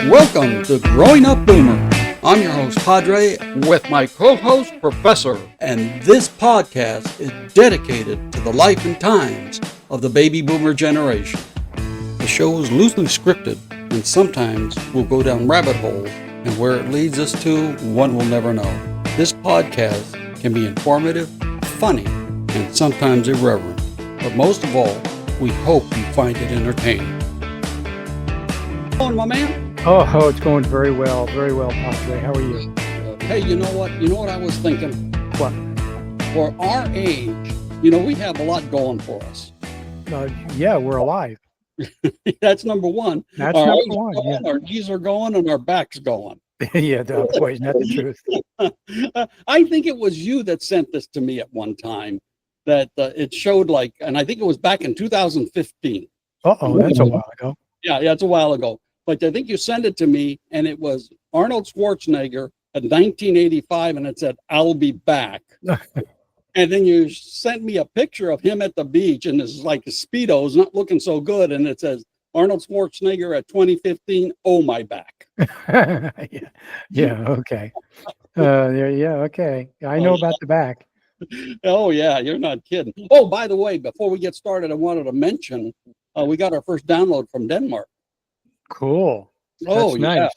Welcome to Growing Up Boomer. I'm your host, Padre, with my co-host, Professor. And this podcast is dedicated to the life and times of the baby boomer generation. The show is loosely scripted, and sometimes we'll go down rabbit holes, and where it leads us to, one will never know. This podcast can be informative, funny, and sometimes irreverent. But most of all, we hope you find it entertaining. Hello, my man. Oh, it's going very well, Padre. How are you? Hey, you know what? You know what I was thinking? What? For our age, we have a lot going for us. Yeah, we're alive. That's number one. That's our number eyes one. Going, Yeah. Our knees are going and our back's going. Yeah, boy, isn't that the truth? I think it was you that sent this to me at one time. That it showed and I think it was back in 2015. Uh-oh, that's a while ago. Yeah, it's a while ago. But I think you sent it to me, and it was Arnold Schwarzenegger in 1985, and it said, "I'll be back." And then you sent me a picture of him at the beach, and it's like the Speedo's not looking so good, and it says, Arnold Schwarzenegger at 2015, oh, my back. Yeah, okay. Okay. I know about the back. Oh, yeah, you're not kidding. Oh, by the way, before we get started, I wanted to mention we got our first download from Denmark. Cool. Oh, that's nice.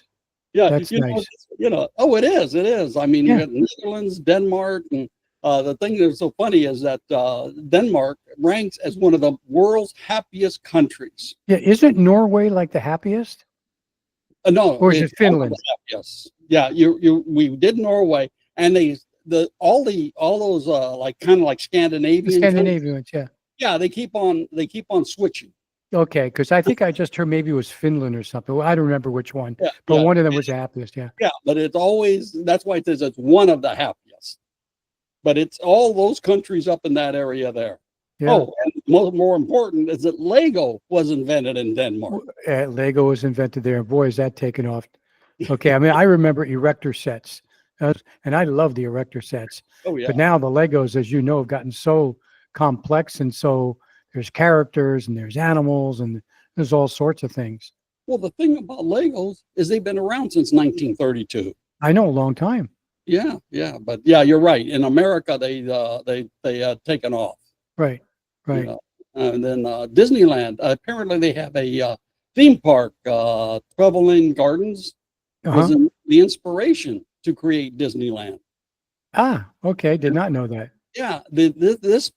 Yeah, that's nice. Oh, it is. I mean, you got Netherlands, Denmark, and the thing that's so funny is that Denmark ranks as one of the world's happiest countries. Yeah, isn't Norway like the happiest? No, or is it Finland? Yes. Yeah, we did Norway, and all those kind of like Scandinavian. Scandinavians, yeah. Yeah, they keep on switching. Okay, because I think I just heard maybe it was Finland or something. Well, I don't remember which one, but one of them was the happiest, yeah. Yeah, but that's why it says it's one of the happiest. But it's all those countries up in that area there. Yeah. Oh, and more important is that Lego was invented in Denmark. Lego was invented there, and boy, is that taken off. Okay, I mean, I remember erector sets, and I love the erector sets. Oh, yeah. But now the Legos, as you know, have gotten so complex, and so there's characters and there's animals and there's all sorts of things. Well, the thing about Legos is they've been around since 1932. I know, a long time. Yeah, but yeah, you're right. In America, they taken off. Right. And then Disneyland. Apparently, they have a theme park. Traveling Gardens was the inspiration to create Disneyland. Ah, okay. Did not know that. Yeah, this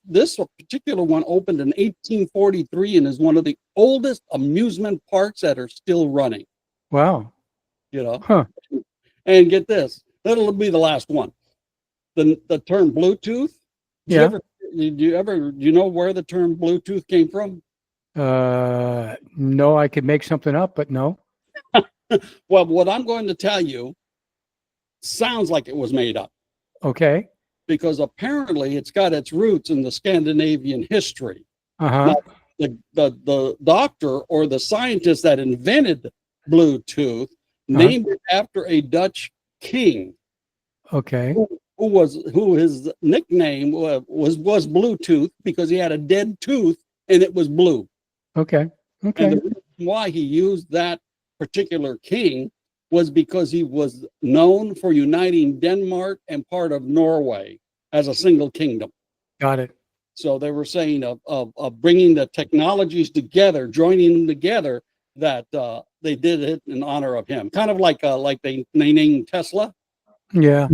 particular one opened in 1843 and is one of the oldest amusement parks that are still running. Wow. Huh. And get this, that'll be the last one. The term Bluetooth. Do you know where the term Bluetooth came from? No, I could make something up, but no. Well, what I'm going to tell you sounds like it was made up. Okay. Because apparently it's got its roots in the Scandinavian history. Now, the doctor or the scientist that invented Bluetooth named it after a Dutch king. Okay. Who his nickname was Bluetooth because he had a dead tooth and it was blue. Okay. And the reason why he used that particular king was because he was known for uniting Denmark and part of Norway as a single kingdom. Got it. So they were saying of bringing the technologies together, joining them together, that they did it in honor of him. Kind of like they named Tesla. Yeah.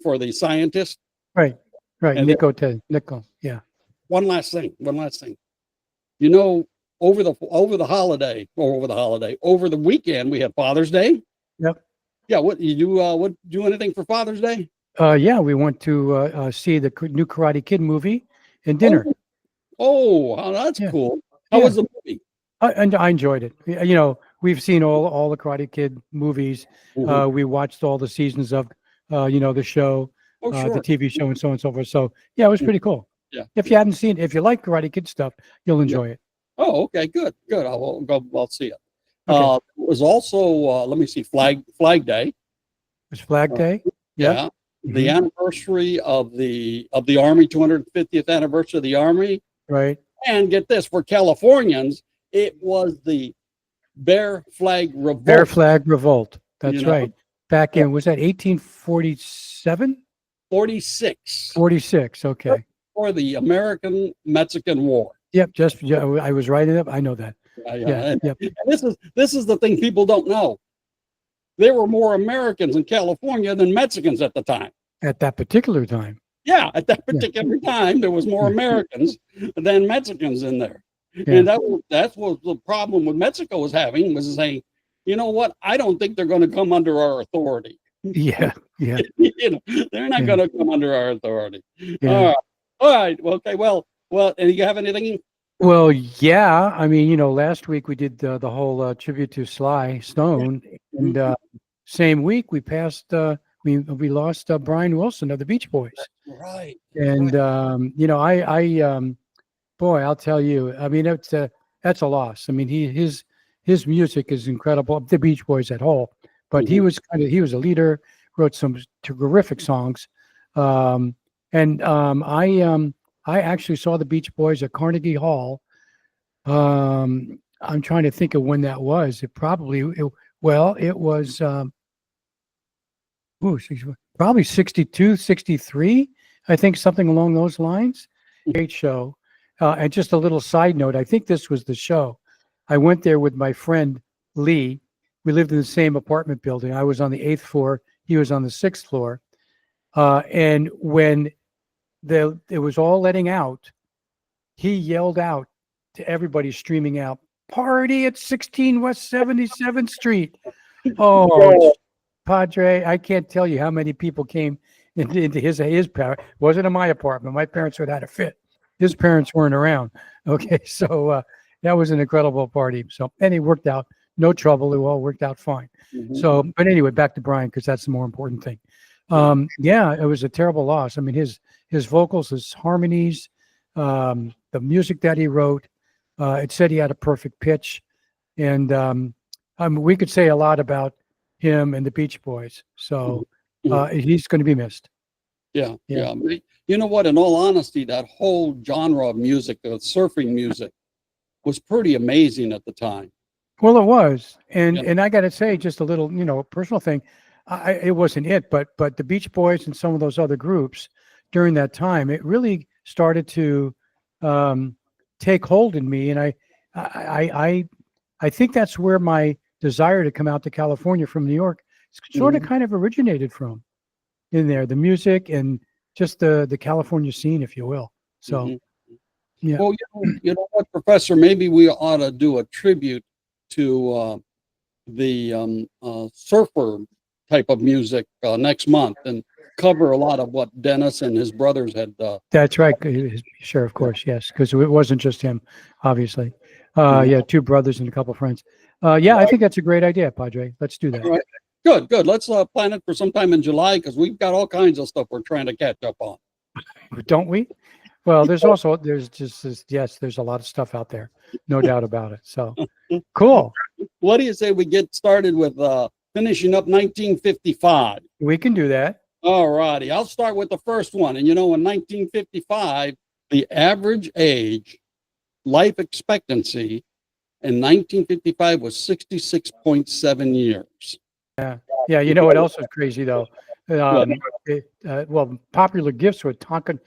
For the scientist. Right. And Nikola. Yeah. One last thing. Over the weekend, we had Father's Day. Yep. Yeah. What you do? What do anything for Father's Day? Yeah, we went to see the new Karate Kid movie and dinner. Oh, that's cool. How was the movie? I enjoyed it. We've seen all the Karate Kid movies. We watched all the seasons of, the show, the TV show, and so on and so forth. So yeah, it was pretty cool. Yeah. If you hadn't seen it, if you like Karate Kid stuff, you'll enjoy it. Oh, okay, good. I'll see it. Okay. It was also, let me see, Flag Day. It was Flag Day. Yeah. The anniversary of the Army, 250th anniversary of the Army. Right. And get this, for Californians, it was the Bear Flag Revolt. Bear Flag Revolt. That's You know? right. Back in, was that 1847? 46. 46. Okay. For the American-Mexican War. Yep. Just, yeah, I was writing up. I know that. Yeah. And, Yep. and this is the thing people don't know. There were more Americans in California than Mexicans at the time. At that particular time. Yeah, at that particular time, there was more Americans than Mexicans in there. Yeah. And that's what the problem with Mexico was having, was saying, you know what, I don't think they're going to come under our authority. Yeah. Yeah. You know, they're not going to come under our authority. Yeah. All right. Okay. Well, and you have anything? Well, yeah. I mean, last week we did the whole tribute to Sly Stone, and same week we passed. We lost Brian Wilson of the Beach Boys. Right. And boy, I'll tell you. I mean, that's a loss. I mean, his music is incredible. The Beach Boys at whole, but he was a leader. Wrote some terrific songs. I actually saw the Beach Boys at Carnegie Hall. I'm trying to think of when that was. It was probably 62, 63, I think, something along those lines. Great show. And just a little side note, I think this was the show. I went there with my friend Lee. We lived in the same apartment building. I was on the 8th floor. He was on the 6th floor. And when it was all letting out, he yelled out to everybody streaming out, "Party at 16 West 77th Street." Oh, Padre, I can't tell you how many people came into his parents. Wasn't in my apartment. My parents would have had a fit. His parents weren't around. Okay, so that was an incredible party. So, and it worked out. No trouble. It all worked out fine. So, but anyway, back to Brian, because that's the more important thing. Yeah, it was a terrible loss. I mean, his vocals, his harmonies, the music that he wrote, it said he had a perfect pitch. And we could say a lot about him and the Beach Boys. So he's going to be missed. Yeah. You know what? In all honesty, that whole genre of music, the surfing music, was pretty amazing at the time. Well, it was. And I got to say, just a little, personal thing. It wasn't it, but the Beach Boys and some of those other groups during that time, it really started to take hold in me. And I think that's where my desire to come out to California from New York sort of kind of originated from, in there, the music and just the California scene, if you will. So, yeah. Well, you know what, Professor, maybe we ought to do a tribute to the surfer type of music next month and cover a lot of what Dennis and his brothers had. That's right. Sure, of course, yes, because it wasn't just him, obviously. Yeah, two brothers and a couple friends. Yeah, I think that's a great idea, Padre. Let's do that. Right. Good. Let's plan it for sometime in July, because we've got all kinds of stuff we're trying to catch up on. Don't we? Well, there's a lot of stuff out there, no doubt about it. So, cool. What do you say we get started with finishing up 1955? We can do that. All righty. I'll start with the first one. And in 1955, the average age, life expectancy in 1955 was 66.7 years. Yeah. You know what else was crazy though? Popular gifts were Tonka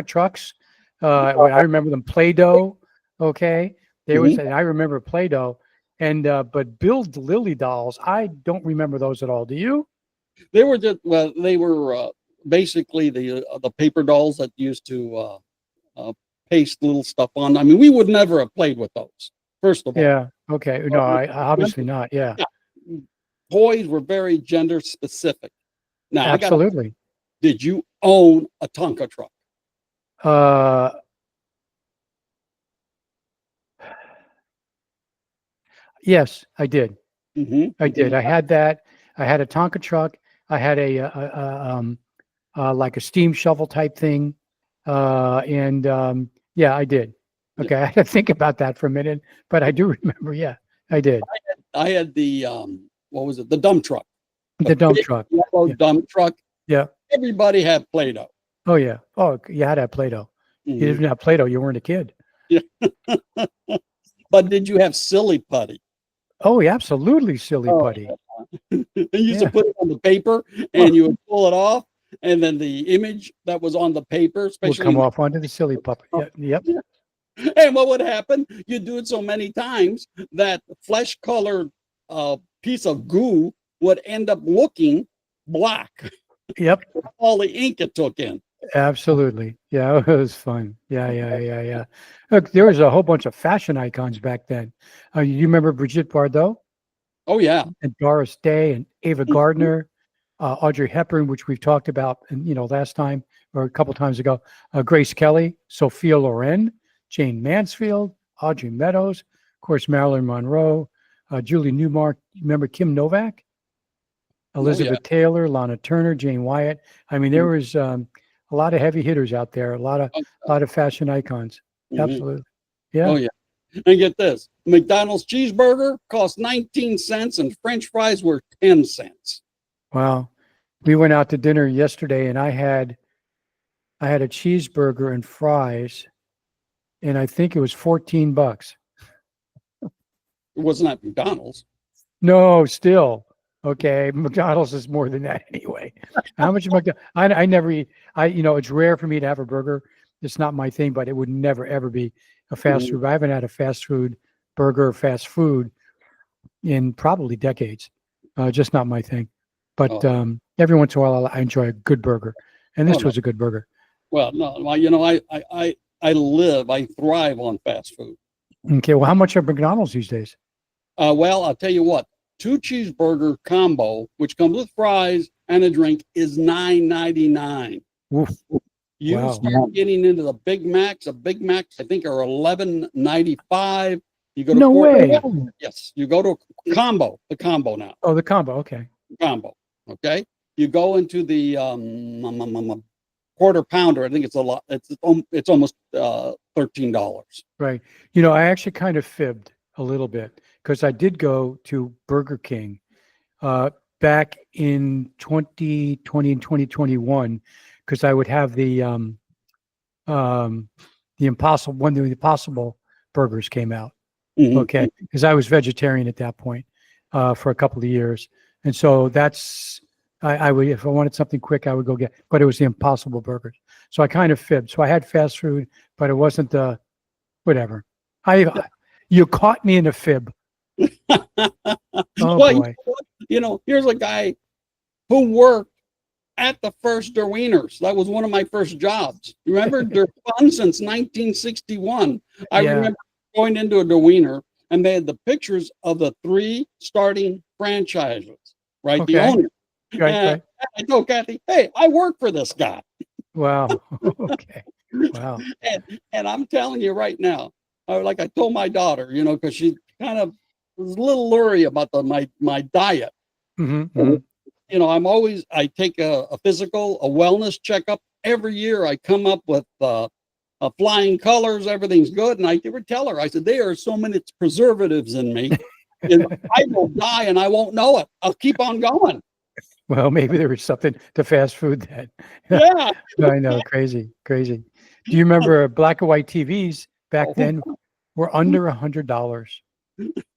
trucks. I remember them. Play-Doh. Okay, there was. I remember Play-Doh, and but build Lily dolls. I don't remember those at all. Do you? They were basically the paper dolls that used to paste little stuff on. I mean, we would never have played with those. First of all. Yeah. Okay. No, I obviously not. Yeah. Toys were very gender specific. Now, absolutely. Did you own a Tonka truck? Yes, I did. I did. I had that. I had a Tonka truck. I had like a steam shovel type thing. Yeah, I did. Okay, I had to think about that for a minute, but I do remember. Yeah, I did. I had the what was it? The dump truck. The dump truck. Yellow dump truck. Yeah. Everybody had Play-Doh. Oh yeah. Oh, you had to have Play-Doh. You didn't have Play-Doh, you weren't a kid. Yeah. But did you have Silly Putty? Oh, yeah, absolutely, silly Oh, putty. you used to Yeah. put it on the paper and you would pull it off, and then the image that was on the paper, Would especially come in off onto the silly puppet. the Yeah. Yep. and what would happen? You'd do it so many times that flesh colored piece of goo would end up looking black. Yep. All the ink it took in. Absolutely. Yeah, it was fun. Yeah. Look, there was a whole bunch of fashion icons back then. You remember Brigitte Bardot Oh yeah. and Doris Day and Ava Mhm. Gardner, Audrey Hepburn, which we've talked about, and last time or a couple times ago, Grace Kelly, Sophia Loren, Jane Mansfield, Audrey Meadows, of course, Marilyn Monroe, Julie Newmar. Remember Kim Novak, Oh yeah. Elizabeth Taylor, Lana Turner, Jane Wyatt. I mean, there was a lot of heavy hitters out there, a lot of fashion icons. Mhm. Absolutely. Oh Yeah. yeah. And get this, McDonald's cheeseburger cost 19 cents and French fries were 10 cents. Wow. We went out to dinner yesterday and I had a cheeseburger and fries, and I think it was $14. It wasn't at McDonald's. No, still. Okay. McDonald's is more than that anyway. How much McDonald's? I never eat. It's rare for me to have a burger. It's not my thing, but it would never ever be a fast Mhm. food. I haven't had a fast food burger or fast food in probably decades. Just not my thing. But Oh, every once in a while, I enjoy a good burger, and oh this no. was a good burger. Well, no, I thrive on fast food. Okay. Well, how much are McDonald's these days? Well, I'll tell you what, two cheeseburger combo, which comes with fries and a drink, is $9.99. Oof. You Wow. start getting into the Big Macs. A Big Macs, I think, are $11.95. You go to No quarter. way. Yes, you go to combo. The combo now. Oh, the combo. Okay. Combo. Okay. You go into the quarter pounder. I think it's a lot. It's almost $13. Right. I actually kind of fibbed a little bit because I did go to Burger King uh, back in 2020 and 2021 because I would have the Impossible when the Impossible burgers came out. Mhm. Okay, because I was vegetarian at that point for a couple of years, and so that's I would if I wanted something quick, I would go get, but it was the Impossible burgers. So I kind of fibbed. So I had fast food, but it wasn't the whatever. You caught me in a fib. Oh Well, boy. here's a guy who worked at the first Derwieners. That was one of my first jobs. Remember, they're fun since 1961. I Yeah. remember going into a Derwiener and they had the pictures of the three starting franchises, right? The Okay. owner. Right. And Right. I told Kathy, hey, I work for this guy. Wow. Okay. Wow. And I'm telling you right now, like I told my daughter, because she kind of was a little leery about my diet. Hmm. I take a physical, a wellness checkup every year. I come up with flying colors, everything's good. And I would tell her, I said, there are so many preservatives in me. I will die and I won't know it. I'll keep on going. Well, maybe there was something to fast food then. Yeah. I know. Crazy. Crazy. Do you remember black and white TVs back then were under $100?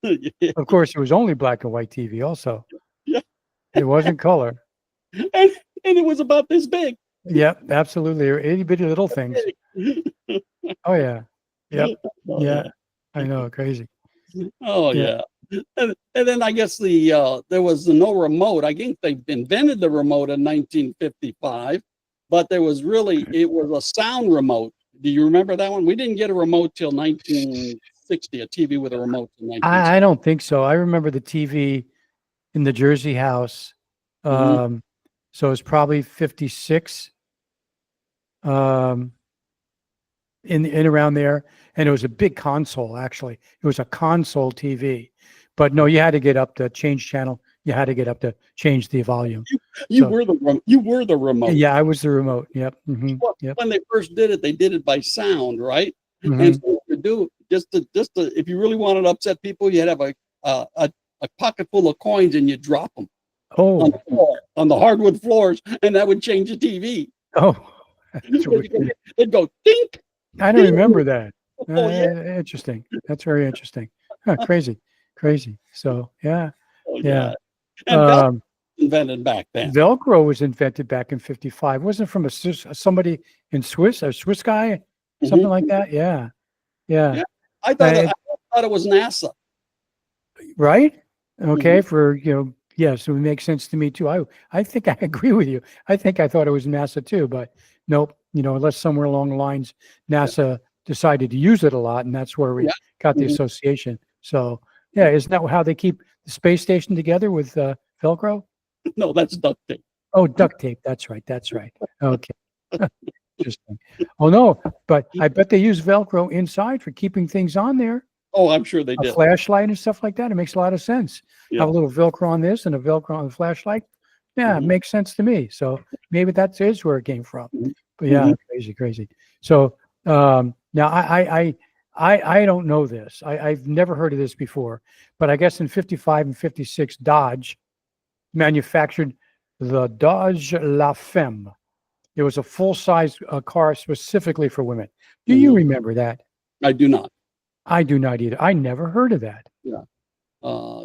Yeah. Of course, it was only black and white TV also. Yeah. It wasn't color. And, and it was about this big. Yep, absolutely. Or itty bitty little things. Oh yeah. Yep. Oh, Yeah. I know. Crazy. Oh Yeah. yeah. And then I guess there was no remote. I think they invented the remote in 1955, but it was a sound remote. Do you remember that one? We didn't get a remote till 1960, a TV with a remote in 1960. I don't think so. I remember the TV in the Jersey house. Mhm. So it's probably 56. In around there, and it was a big console. Actually, it was a console TV, but no, you had to get up to change channel. You had to get up to change the volume. You So were the remote. yeah, I was the remote. Yep. Well, Yep. when they first did it, they did it by sound, right? Hmm. And so what you do just to if you really wanted to upset people, you'd have a pocket full of coins and you drop them on Oh. the floor, on the hardwood floors, and that would change the TV. Oh. That's weird. It'd go dink. I don't remember that. Oh yeah. Interesting. That's very interesting. Huh, crazy. crazy. So yeah, Oh, yeah. And Velcro Um, was invented back then. Velcro was invented back in 55. Wasn't it from somebody in Swiss, a Swiss guy, something Mhm. like that? Yeah, yeah. Yeah. I Uh, thought it was NASA. right? Okay, Mhm. for yeah, so it makes sense to me too. I think I agree with you. I think I thought it was NASA too, but nope. Unless somewhere along the lines Yeah. NASA decided to use it a lot, and that's where we Yeah. got the Mhm. association. So yeah, isn't that how they keep the space station together with Velcro? No, that's duct tape. Oh, duct tape. That's right. That's right. Okay. Interesting. Oh no, but I bet they use Velcro inside for keeping things on there. Oh, I'm sure they A did. flashlight and stuff like that. It makes a lot of sense. Have Yeah. a little Velcro on this and a Velcro on the flashlight. Yeah, it Mhm. makes sense to me. So maybe that is where it came from. Mhm. But yeah, Mhm. crazy, crazy. So now I don't know this. I've never heard of this before. But I guess in 55 and 56, Dodge manufactured the Dodge La Femme. It was a full-size car specifically for women. Do you Mhm. remember that? I do not. I do not either. I never heard of that. Yeah.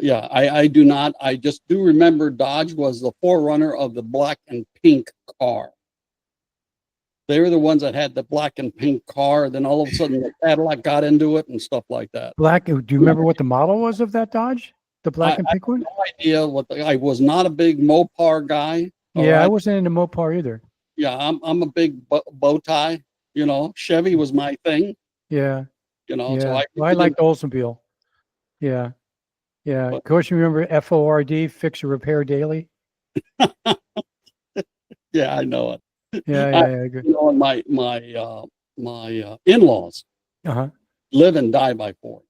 Yeah, I do not. I just do remember Dodge was the forerunner of the black and pink car. They were the ones that had the black and pink car. Then all of a sudden, the Cadillac got into it and stuff like that. Do you remember what the model was of that Dodge? The black and I pink one? have no idea I was not a big Mopar guy. All Yeah, I right. wasn't into Mopar either. Yeah, I'm a big bow tie. Chevy was my thing. Yeah, So yeah. I Well, I really liked Oldsmobile. Yeah, yeah. Of but course, you remember FORD, Fix or Repair Daily? yeah, I know it. Yeah, I, yeah, yeah. Good. and my in-laws Uh-huh. live and die by Ford.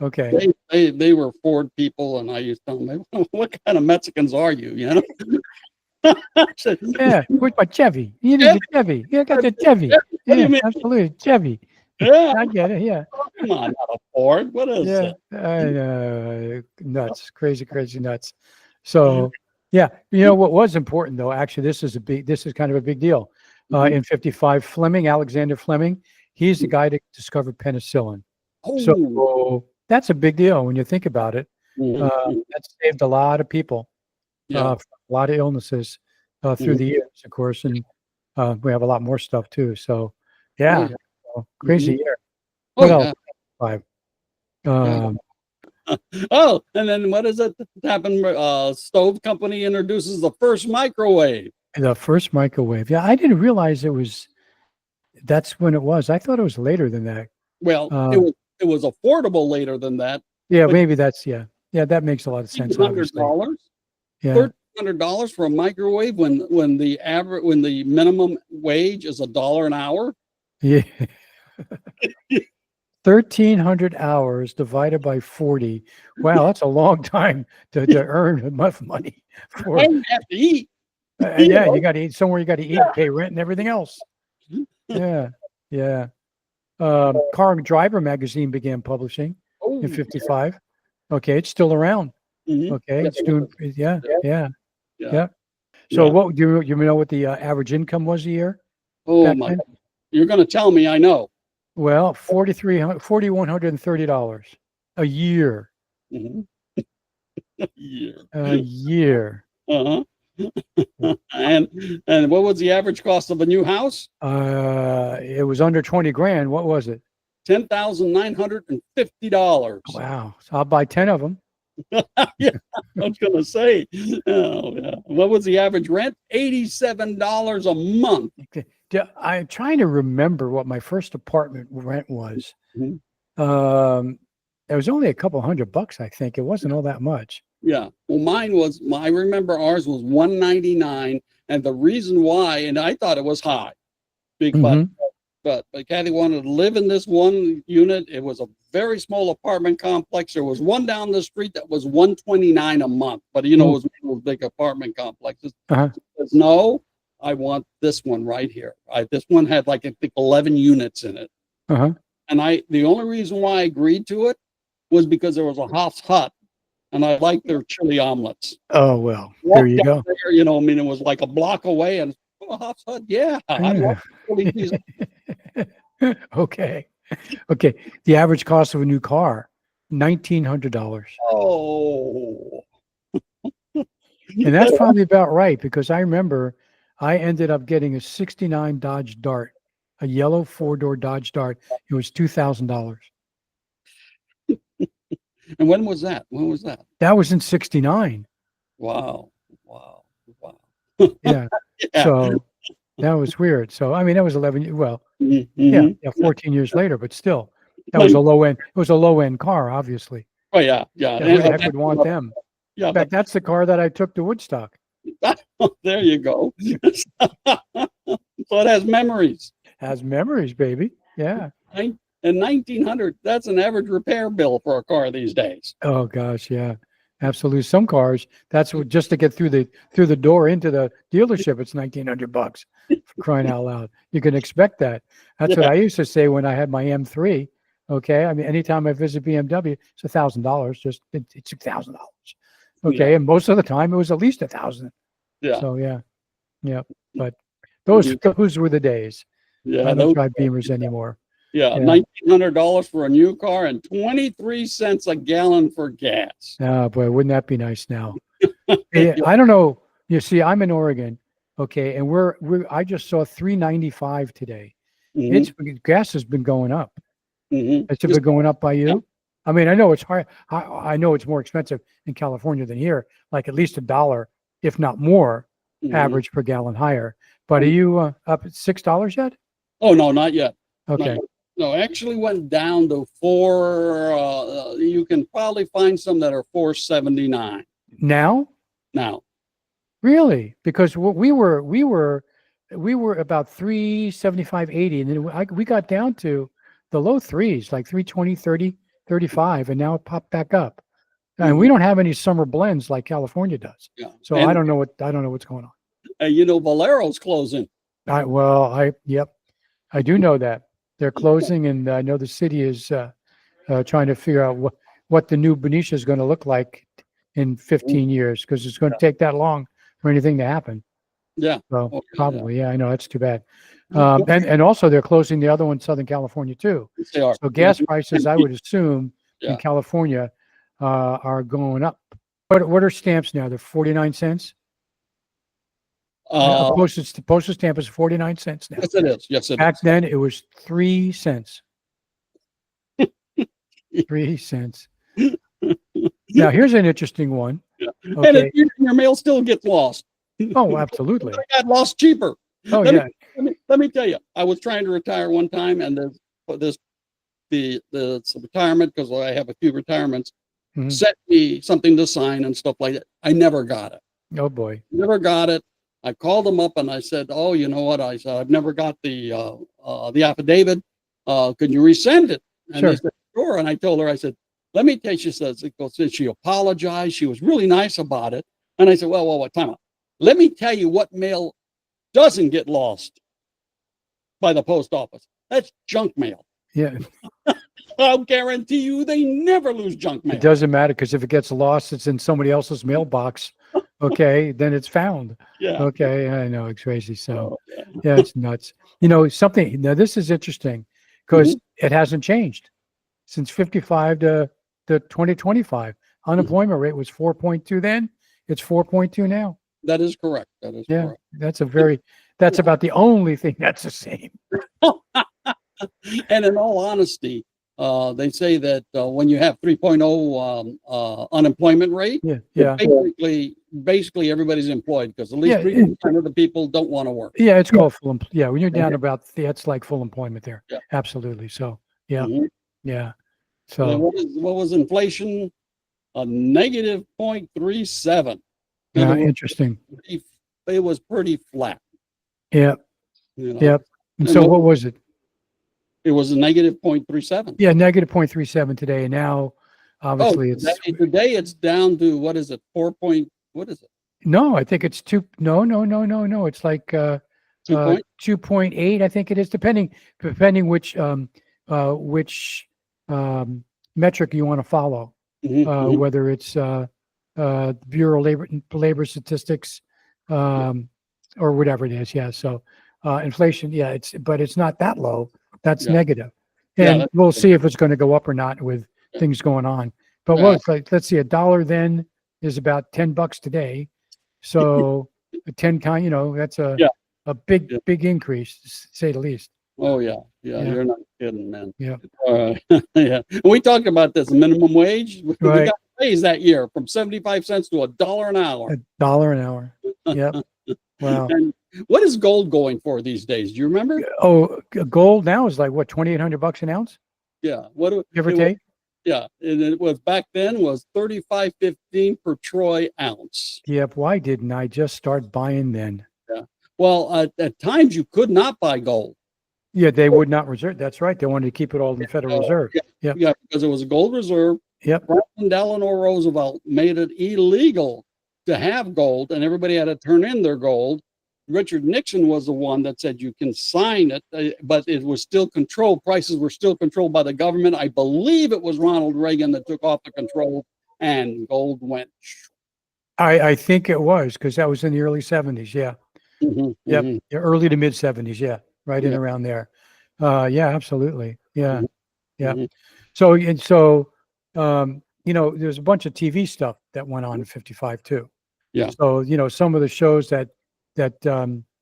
Okay. They were Ford people, and I used to tell them, "What kind of Mexicans are you?" I said, Yeah, where's my Chevy? You need Chevy, the Chevy. You got the Chevy. what do you Yeah, mean? absolutely. Chevy. Yeah, I get it. Yeah. come on, not a Ford. What is Yeah. it? I know. Nuts. Crazy, crazy nuts. So yeah, what was important though, actually, this is kind of a big deal. Mhm. In 55, Alexander Fleming, he's the guy that discovered penicillin. Oh, So that's a big deal when you think about it. mhm, mhm. That saved a lot of people, Yeah. from a lot of illnesses through Mhm. the years, of course, and we have a lot more stuff too. So Oh, yeah, yeah. so, crazy Mhm. year. Oh, What else? yeah. Five. Yeah. Um, Oh, and then what is it that happened? Stove company introduces the first microwave. the first microwave. Yeah, I didn't realize that's when it was. I thought it was later than that. Well, Uh, it was affordable later than that, yeah, but maybe yeah, that makes a lot of sense, obviously. $1,300, Yeah, $1,300 for a microwave when the minimum wage is $1 an hour. yeah. 1,300 hours divided by 40. Wow, that's a long time to earn enough money for. And you have to eat. Yeah, you got to eat somewhere. You got to eat, pay rent, and everything else. Yeah, yeah. Car and Driver magazine began publishing Oh, in 55. Okay, it's still around. mhm. Okay, it's doing. Yeah, yeah, Yeah. yeah. So Yeah. what do you know what the average income was a year Oh back my! then? You're going to tell me I know. Well, $4,130 a year. Mhm. Yeah. A year. Uh-huh. And what was the average cost of a new house? It was under 20 grand. What was it? $10,950. Wow. So I'll buy 10 of them. Yeah, I was gonna say. Oh, yeah. What was the average rent? $87 a month. I'm trying to remember what my first apartment rent was. Mhm. It was only a couple $100, I think. It wasn't all that much. Yeah. Well, I remember ours was $199, and the reason why, and I thought it was high, big, Mhm. but Kathy wanted to live in this one unit. It was a very small apartment complex. There was one down the street that was $129 a month, but it was one of those big apartment complexes. Uh-huh. She says, no, I want this one right here. This one had I think 11 units in it. Uh-huh. And the only reason why I agreed to it was because there was a Hoff's Hut, and I liked their chili omelets. Oh, well, there you go. There, it was like a block away, and Hoff's Hut, yeah, I love chili cheese. Okay. Okay. The average cost of a new car $1,900. Oh, And that's probably about right because I remember I ended up getting a 69 Dodge Dart, a yellow four-door Dodge Dart. It was $2,000. and when was that? When was that? That was in 69. Wow, wow, wow. Yeah. Yeah. So that was weird. So, I mean, that was 11, well, Mhm. yeah, 14 years later, but still, that was a low end. It was a low end car, obviously. Oh yeah, yeah. Yeah, who the heck would want them? Yeah, In fact, that's the car that I took to Woodstock. but there you go. So it has memories. Has memories, baby. Yeah. And 1900, that's an average repair bill for a car these days. Oh gosh, yeah. Absolutely. Some cars, that's what just to get through the door into the dealership, it's $1,900 for crying out loud. You can expect that. That's what Yeah. I used to say when I had my M3. Okay. I mean, anytime I visit BMW, it's $1,000. It's $1,000. Okay. Yeah. And most of the time it was at least 1,000. Yeah. So yeah. Yeah. But those were the days. Yeah. I don't drive Beamers anymore. Yeah. Yeah. $1,900 for a new car and 23 cents a gallon for gas. Oh boy, wouldn't that be nice now? Hey, I don't know. You see, I'm in Oregon, okay, and I just saw $3.95 today. Mhm, Gas has been going up. mhm. Has it been going up by you? I mean, I know it's hard. I know it's more expensive in California than here, like at least $1, if not more, Mhm. average per gallon higher. But are you up at $6 yet? Oh, no, not yet. Not Okay. yet. No, actually went down to four. You can probably find some that are 4.79 Now? now. Really? Because we were about 375.80, and then we got down to the low threes, like 320, 30, 35, and now it popped back up. And we don't have any summer blends like California does. Yeah. So And, I don't know what's going on. Valero's closing. Yep, I do know that they're closing, and I know the city is trying to figure out what the new Benicia is going to look like in 15 years, because it's going to take that long for anything to happen. Yeah. So Oh, yeah, probably, yeah, I know that's too bad. yeah. And also they're closing the other one in Southern California too. They are. So gas prices, I would assume, Yeah. in California are going up. What are stamps now? They're 49 cents. A postage stamp is 49 cents now. Yes, it is. Yes, it Back is. then it was 3 cents. 3 cents. Now here's an interesting one. Yeah. And Okay. your mail still gets lost. Oh, absolutely. It got lost cheaper. Oh Let me- yeah. Let me tell you, I was trying to retire one time, and the retirement, because I have a few retirements, Mhm. sent me something to sign and stuff like that. I never got it. Oh boy. Never got it. I called them up and I said, "Oh, you know what?" I said, "I've never got the affidavit. Could you resend it?" And Sure. they said, "Sure." And I told her, I said, "Let me tell you," she says, she apologized. She was really nice about it. And I said, "Well, time out. Let me tell you what mail doesn't get lost by the post office. That's junk mail. Yeah. I'll guarantee you they never lose junk mail." It doesn't matter, because if it gets lost, it's in somebody else's mailbox. Okay, then it's found. Yeah. Okay, I know, it's crazy. So Oh, yeah. yeah, it's nuts. Something now. This is interesting because it hasn't changed since 55 to 2025. Unemployment rate was 4.2 then. It's 4.2 now. That is correct. That is Yeah, correct. that's about the only thing that's the same. And in all honesty, they say that when you have 3.0 unemployment rate, Yeah, yeah, basically everybody's employed, because at least Yeah, 3% of the people don't want to work. yeah. It's called yeah, when you're down about, it's like full employment there. Yeah. Absolutely. So yeah, Mhm. yeah. And So what was inflation? A negative 0.37. In yeah, other words, interesting. it was pretty flat. Yeah, You know? yep. And And so what- what was it? It was a negative 0.37. Yeah, negative 0.37 today, and now Oh, obviously it's today it's down to, what is it? What is it? no. I think it's two. No. It's like 2 2.8. I think it is, depending which metric you want to follow. Mhm. Whether it's Bureau of Labor Statistics, or whatever it is. Yeah. So inflation, but it's not that low. That's Yeah. negative. Yeah, And that's we'll see if it's going to go up or not with things going on. But Yeah. what, like, let's see, $1 then is about $10 today. So a 10 kind, that's Yeah. a big, Yeah. big increase, to say the least. Oh yeah, yeah, Yeah. you're not kidding, man. Yeah. Yeah, we talked about this minimum wage. We Right. got raised that year from 75 cents to $1 an hour. $1 an hour. Yep. Wow. And what is gold going for these days? Do you remember? Oh, gold now is like what, $2,800 an ounce, Yeah. What do give or it was, take? yeah, and it was back then was 35.15 per troy ounce. Yep. Why didn't I just start buying then? Well, at times you could not buy gold. Yeah, they would not reserve. That's right. They wanted to keep it all in the Federal Reserve. Yeah, Yep. yeah, because it was a gold reserve. Yep. Franklin Delano Roosevelt made it illegal to have gold, and everybody had to turn in their gold. Richard Nixon was the one that said you can sign it, but it was still controlled. Prices were still controlled by the government. I believe it was Ronald Reagan that took off the control, and gold went. I think it was, because that was in the early 70s. Yeah. Mhm, Yep. mhm. Yeah, early to mid 70s. Yeah. Right in Yeah. around there. Yeah, absolutely. Yeah. Mhm, Yeah. mhm. So, there's a bunch of TV stuff that went on in 55 too. Yeah. So, some of the shows that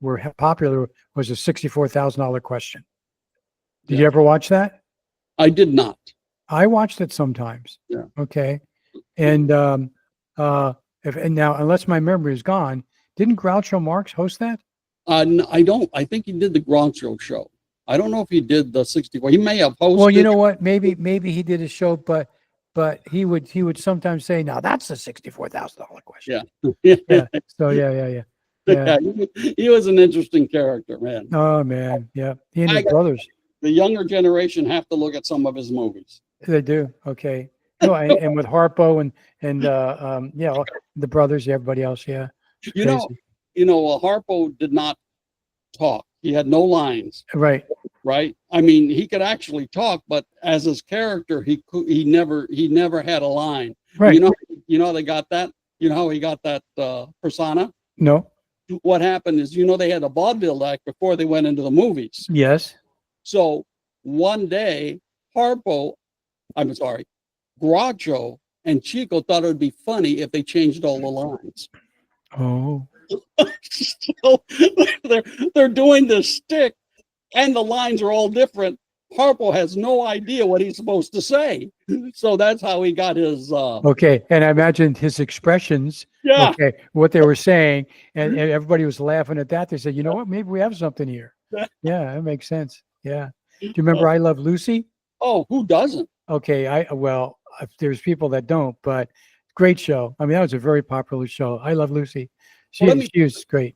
were popular was a $64,000 question. Did you Yeah. ever watch that? I did not. I watched it sometimes. Yeah. Okay. And and now, unless my memory is gone, didn't Groucho Marx host that? I don't. I think he did the Groucho show. I don't know if he did the 64. He may have hosted. Well, you know what? Maybe he did a show, but he would sometimes say, "Now that's a $64,000 question." Yeah. Yeah. So yeah. Yeah, he was an interesting character, man. Oh man, yeah. He and his I got- brothers, The younger generation have to look at some of his movies. they do. Okay. No, and with Harpo and the brothers, everybody else, yeah. You know, Harpo did not talk. He had no lines, Right. right? I mean, he could actually talk, but as his character, he never had a line. Right. You know how they got that? You know how he got that persona? No. What happened is, they had a vaudeville act before they went into the movies. Yes. So one day, Groucho and Chico thought it would be funny if they changed all the lines. Oh. So they're doing this stick, and the lines are all different. Harpo has no idea what he's supposed to say, so that's how he got his. Okay, and I imagined his expressions. Yeah. Okay, what they were saying, and everybody was laughing at that. They said, "You know what? Maybe we have something here." Yeah, that makes sense. Yeah. Do you remember I Love Lucy? Oh, who doesn't? Okay, there's people that don't, but great show. I mean, that was a very popular show. I Love Lucy. She was great.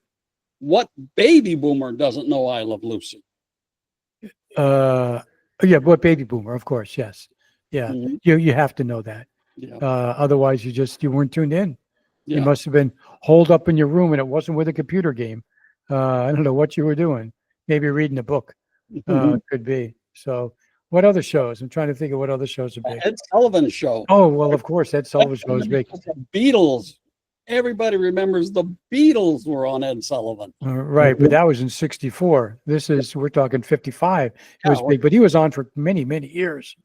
What baby boomer doesn't know I Love Lucy? Yeah, what baby boomer? Of course, yes. Yeah, Mhm. you have to know that. Yeah. Otherwise, you weren't tuned in. Yeah. You must have been holed up in your room, and it wasn't with a computer game. I don't know what you were doing. Maybe reading a book. Mhm. Could be. So, what other shows? I'm trying to think of what other shows are big. Ed Sullivan Show. Oh, well, of course, Ed Sullivan Show is big. The Beatles. Everybody remembers the Beatles were on Ed Sullivan. Right, but that was in '64. We're talking 55. It was Yeah, big, but he was on for many, many years.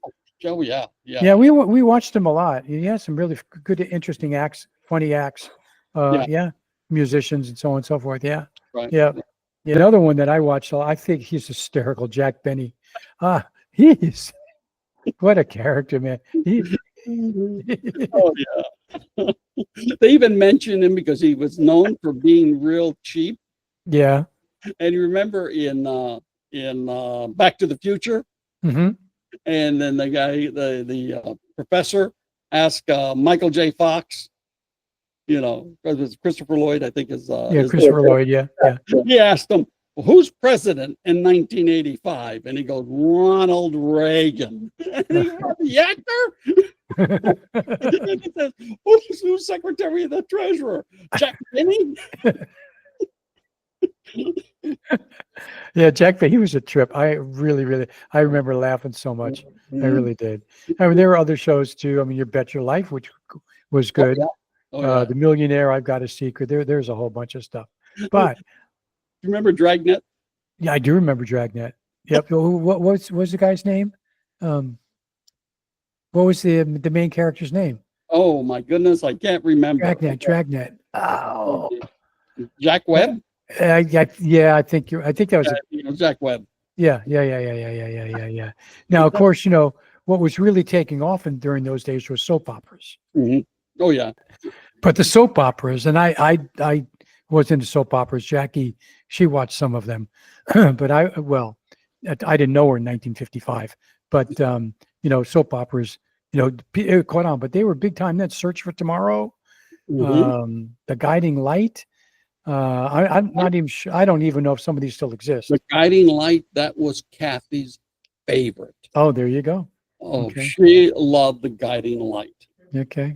Oh yeah, yeah. Yeah, we watched him a lot. He had some really good, interesting acts, funny acts. Yeah, musicians and so on and so forth. Yeah, Right. yeah. Another one that I watched, I think he's hysterical. Jack Benny. He's what a character, man. Oh yeah. They even mentioned him because he was known for being real cheap. Yeah. And you remember in Back to the Future, Mm-hmm. and then the guy, the professor, asked Michael J. Fox, because it's Christopher Lloyd, I think is Christopher Lloyd. Yeah. He asked him, well, who's president in 1985? And he goes, Ronald Reagan. And he goes, the actor? And he says, who's Secretary of the Treasurer? Jack Benny? Yeah, Jack Benny, he was a trip. I remember laughing so much. I really did. I mean, there were other shows too. I mean, You Bet Your Life, which was good. Oh, yeah. The Millionaire, I've Got a Secret. There's a whole bunch of stuff. But You remember Dragnet? yeah, I do remember Dragnet. Yep. What was the guy's name? What was the main character's name? Oh my goodness, I can't remember. Dragnet. Oh, Jack Webb. yeah. I think I think that was. Jack Webb. Yeah. Now, of course, what was really taking off during those days was soap operas. Mm-hmm. Oh yeah. But the soap operas, and I was into soap operas. Jackie, she watched some of them, but I didn't know her in 1955. But soap operas, it caught on. But they were big time then. Search for Tomorrow, The Guiding Light. I'm not even sure. I don't even know if some of these still exist. The Guiding Light, that was Kathy's favorite. Oh, there you go. Oh, Okay. She loved The Guiding Light. Okay.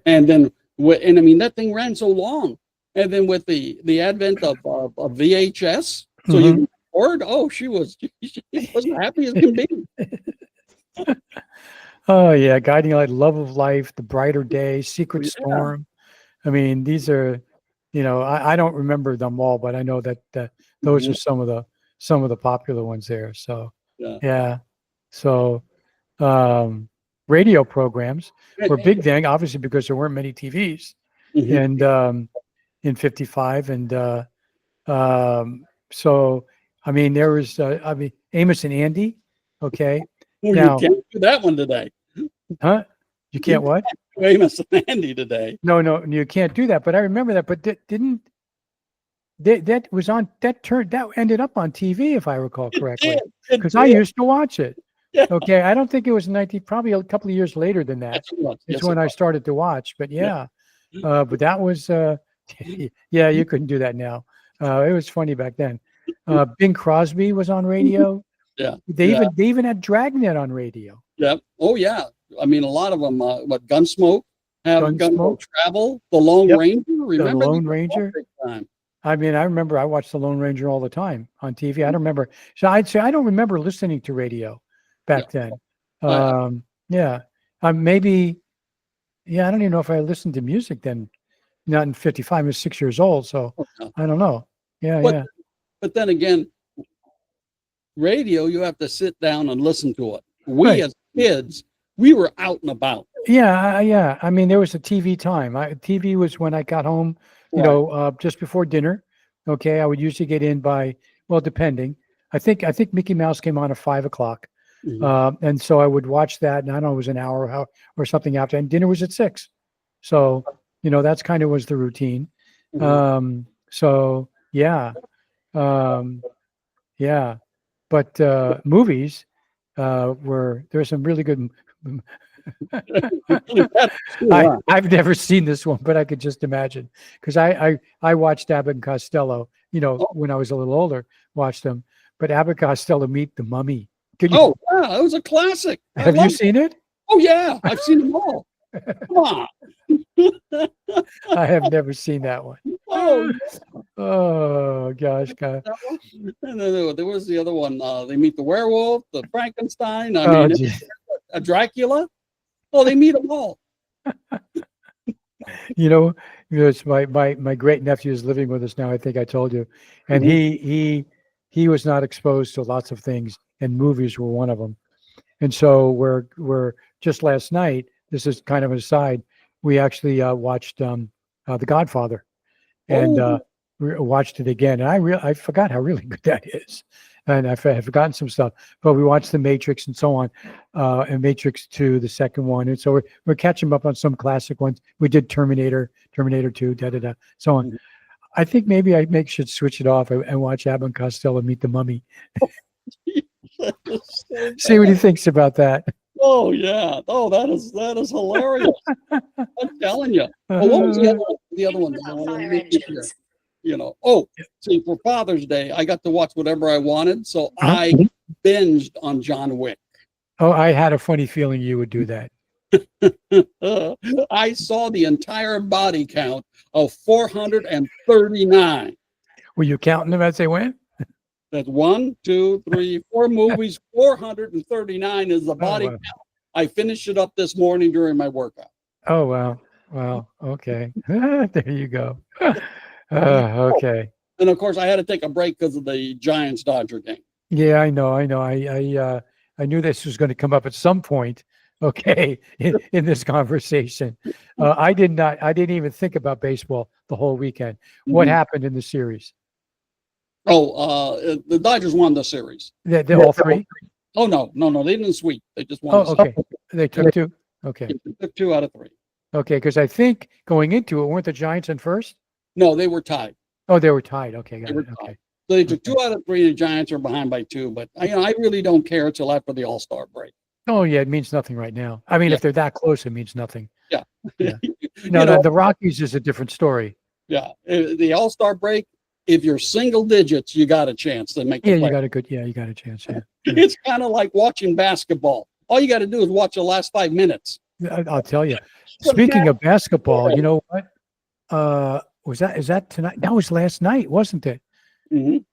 And then, and I mean, that thing ran so long. And then with the advent of VHS, so you record, she was happy as can be. Oh yeah, Guiding Light, Love of Life, The Brighter Day, Secret Storm. I mean, these are, I don't remember them all, but I know that those are some of the popular ones there. So yeah. So radio programs were big then, obviously because there weren't many TVs, and in 55, and so I mean there was Amos and Andy. Okay. Well, now, you can't do that one today. Huh? You can't what? Amos and Andy today. No, you can't do that. But I remember that. But that ended up on TV, if I recall correctly, because I used to watch it. Yeah. Okay, I don't think it was probably a couple of years later than that. It's when I started to watch. But but that was you couldn't do that now. It was funny back then. Bing Crosby was on radio. Yeah, they even had Dragnet on radio. Yep. Oh yeah. I mean, a lot of them. Gunsmoke, Gunsmoke Travel, The Lone Ranger. Remember the Lone Ranger? I mean, I remember I watched The Lone Ranger all the time on TV. I don't remember. So I'd say I don't remember listening to radio back then. Maybe. Yeah, I don't even know if I listened to music then. Not in 55. I was 6 years old, so I don't know. Yeah. But then again, radio, you have to sit down and listen to it. We as kids, we were out and about. Yeah. I mean, there was a TV time. TV was when I got home, just before dinner. Okay, I would usually get in by, depending. I think Mickey Mouse came on at 5:00, and so I would watch that. And I don't know, it was an hour or something after, and dinner was at 6. So that's kind of was the routine. But movies there's some really good. I've never seen this one, but I could just imagine, because I watched Abbott and Costello, when I was a little older, watched them. But Abbott and Costello Meet the Mummy. That was a classic. Have you seen it? Oh yeah, I've seen them all. Come on. I have never seen that one. Oh gosh, God. And then there was the other one. They meet the werewolf, the Frankenstein. I mean, a Dracula. Oh, they meet them all. It's my great nephew is living with us now. I think I told you, and he was not exposed to lots of things, and movies were one of them. And so we're just last night. This is kind of an aside. We actually watched The Godfather, and watched it again. And I forgot how really good that is, and I've forgotten some stuff. But we watched The Matrix and so on, and Matrix 2, the second one, and so we're catching up on some classic ones. We did Terminator 2, so on. I think maybe I should switch it off and watch Abbott and Costello Meet the Mummy. See what he thinks about that. Oh yeah. Oh, that is hilarious. I'm telling you. Well, what was the other one? See, for Father's Day, I got to watch whatever I wanted, so I binged on John Wick. Oh, I had a funny feeling you would do that. I saw the entire body count of 439. Were you counting them as they went? That's 1, 2, 3, 4 movies. 439 is the body count. I finished it up this morning during my workout. Oh, wow. Wow. Okay. There you go. Okay. And of course, I had to take a break because of the Giants-Dodger game. Yeah, I know. I knew this was going to come up at some point, Okay, in this conversation. I didn't even think about baseball the whole weekend. What Mhm. happened in the series? The Dodgers won the series. They all three? Oh no, they didn't sweep. They just won Oh, the series. okay. They took two. Okay. They took 2 out of 3. Okay, because I think going into it, weren't the Giants in first? No, they were tied. Oh, they were tied. Okay, They got were it. Okay. tied. So they took Okay. 2 out of 3. The Giants are behind by 2, but I really don't care until after the All-Star break. Oh, yeah, it means nothing right now. I mean, Yeah. if they're that close, it means nothing. Yeah. Yeah. You No, know, the Rockies is a different story. yeah. The All-Star break, if you're single digits, you got a chance to make the Yeah, play. you got a chance. Yeah. It's kind of like watching basketball. All you got to do is watch the last 5 minutes. I'll tell you. So Speaking that- of basketball, you know what? Is that tonight? That was last night, wasn't it? Mhm.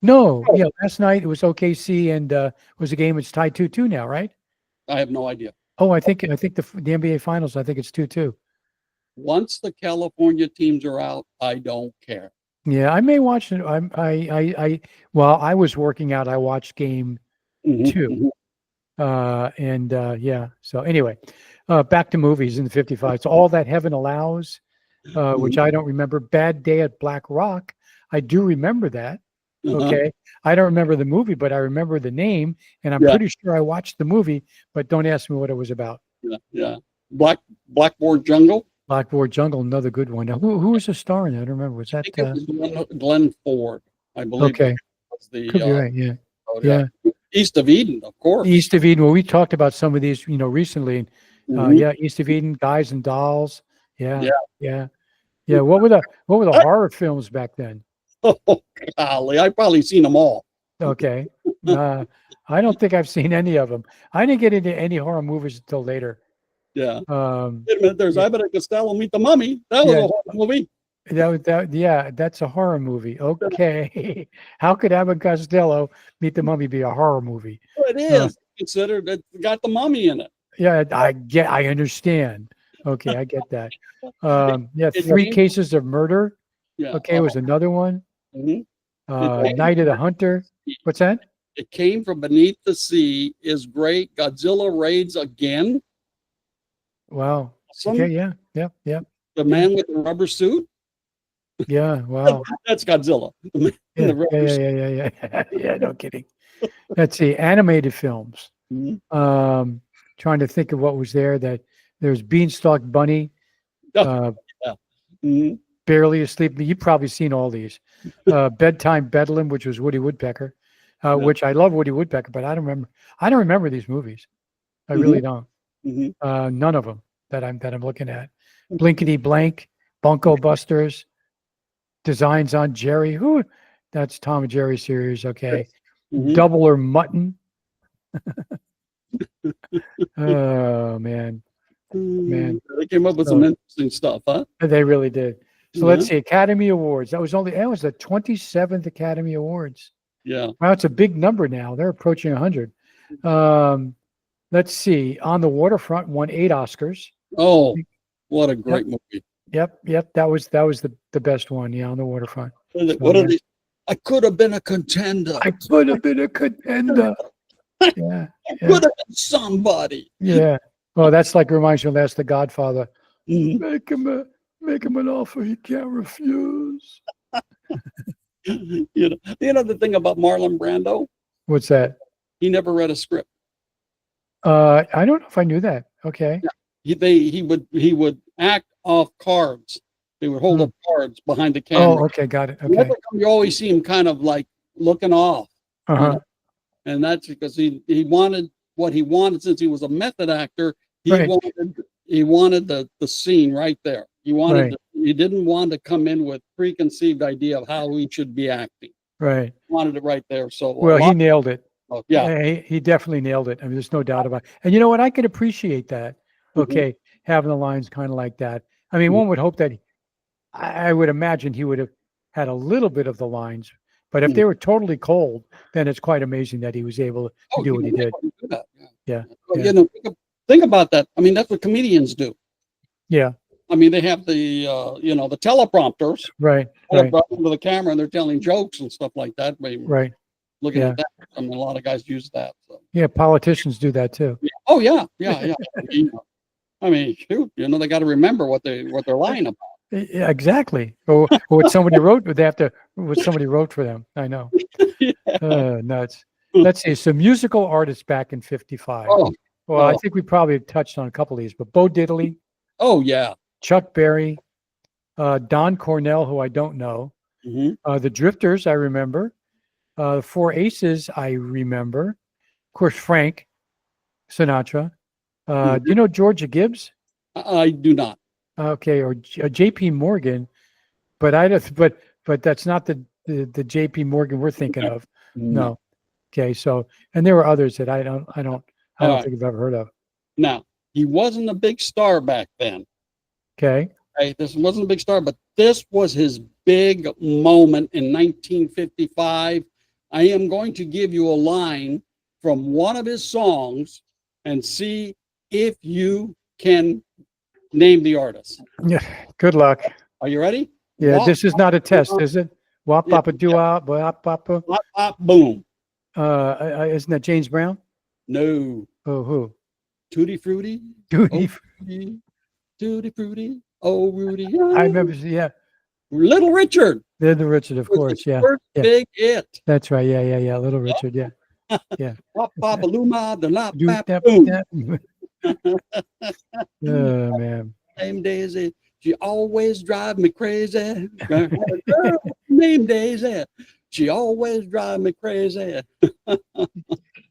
No, yeah, last night it was OKC and was a game. It's tied 2-2 now, right? I have no idea. Oh, I think the NBA Finals. I think it's 2-2. Once the California teams are out, I don't care. Yeah, I may watch it. While I was working out, I watched game Mhm, 2. mhm. Yeah. So anyway, back to movies in the 55. So All That Heaven Allows, which I don't remember. Bad Day at Black Rock. I do remember that. Uh-huh. Okay. I don't remember the movie, but I remember the name, and I'm Yeah. pretty sure I watched the movie, but don't ask me what it was about. Yeah. Blackboard Jungle. Blackboard Jungle, another good one. Now, who was the star in that? I don't remember. Was I that think it was Glenn Ford. I believe. okay? Was the Could be right. Yeah. yeah. East of Eden, of course. East of Eden. Well, we talked about some of these, recently. Mhm. Yeah, East of Eden, Guys and Dolls. Yeah. Yeah. Yeah. What were the horror films back then? Oh, golly, I've probably seen them all. Okay. I don't think I've seen any of them. I didn't get into any horror movies until later. Yeah. Um, Wait a minute, there's Abbott and Costello Meet the Mummy. That was Yeah. a horror movie. yeah, that's a horror movie. Okay. How could Abbott and Costello Meet the Mummy be a horror movie? It is considered. It's got the mummy in it. Yeah, I understand. Okay, I get that. Yeah, It- 3 Cases of Murder. Yeah. Okay, was another one. Mhm. Night of the Hunter. What's that? It Came from Beneath the Sea is great. Godzilla raids again. Wow. Some Okay, yeah. the man with the rubber suit. Yeah, wow. That's Godzilla. The man in Yeah, the rubber suit. yeah. Yeah, no kidding. Let's see, animated films. Mhm. Trying to think of what was there. That there's Beanstalk Bunny, Oh, Mhm. Barely Asleep. You've probably seen all these. Bedtime Bedlam, which was Woody Woodpecker, which I love Woody Woodpecker, but I don't remember these movies. I really don't. Mhm. None of them that I'm looking at. Blinkety Blank, Bunko Busters, Designs on Jerry. Who? That's Tom and Jerry series. Okay. Mhm. Double or Mutton. Oh man, Man. They came up with So- some interesting stuff, huh? they really did. So let's see, Academy Awards. That was the 27th Academy Awards. Yeah. Wow, it's a big number now. They're approaching 100. Let's see. On the Waterfront won 8 Oscars. Oh, what a great movie. Yep. That was the best one. Yeah, On the Waterfront. What are these? I could have been a contender. I could have been a contender. Yeah. Could have been somebody. Yeah. Oh, that's like reminds me. That's The Godfather. Mhm. Make him an offer he can't refuse. You know the thing about Marlon Brando? What's that? He never read a script. I don't know if I knew that. Okay. He would act off cards. They would hold up cards behind the camera. Oh, okay, got it. Okay. Whenever you always see him kind of like looking off. Uh-huh. And that's because he wanted what he wanted since he was a method actor. He Right. wanted the scene right there. He wanted Right. he didn't want to come in with preconceived idea of how he should be acting. Right. He wanted it right there. So Well, he nailed it. yeah. He definitely nailed it. I mean, there's no doubt about it. And you know what? I could appreciate that. Okay. Having the lines kind of like that. I mean, one would hope that I would imagine he would have had a little bit of the lines, but if they were totally cold, then it's quite amazing that he was able to do what he did. Do that. Yeah. Well, you know, think about that. I mean, that's what comedians do. Yeah. I mean, they have the the teleprompters Right. that are Right. brought into the camera, and they're telling jokes and stuff like that. Maybe Right. looking Yeah. at that, I mean, a lot of guys use that. So. Yeah. Politicians do that too. Oh yeah, yeah. Shoot, they got to remember what they're lying about. Yeah, exactly. Or what somebody wrote, they have to, what somebody wrote for them. I know. Yeah. Nuts. Let's see. So musical artists back in 55. Oh, Well, I oh, think we probably touched on a couple of these, but Bo Diddley, oh yeah. Chuck Berry, Don Cornell, who I don't know, Hmm. the Drifters, I remember, the Four Aces, I remember, of course, Frank Sinatra. Do you know Georgia Gibbs? I do not. Okay, or J.P. Morgan, but I don't. But that's not the J.P. Morgan we're thinking of. No. No. Okay, so and there were others that I don't All right. think I've ever heard of. Now, he wasn't a big star back then. Okay. Right? This wasn't a big star, but this was his big moment in 1955. I am going to give you a line from one of his songs and see if you can name the artist. Yeah. Good luck. Are you ready? Yeah, Wop, this is not a test, is it? Wop Yeah, papa doo wop papa. wop, wop, boom. Isn't that James Brown? No. Oh, who? Tutti Frutti. Dude, Oh, Fruity. Tutti Frutti. Oh, Rudy. I remember. Yeah, Little Richard they're the Richard, of was course. his Yeah, first yeah. big hit. That's right. Yeah. Little Richard. Yeah. Wop, bop, luma, da, la, Do bap, that. boom. Oh man. Named Daisy. She always drive me crazy. Girl named Daisy. She always drive me crazy.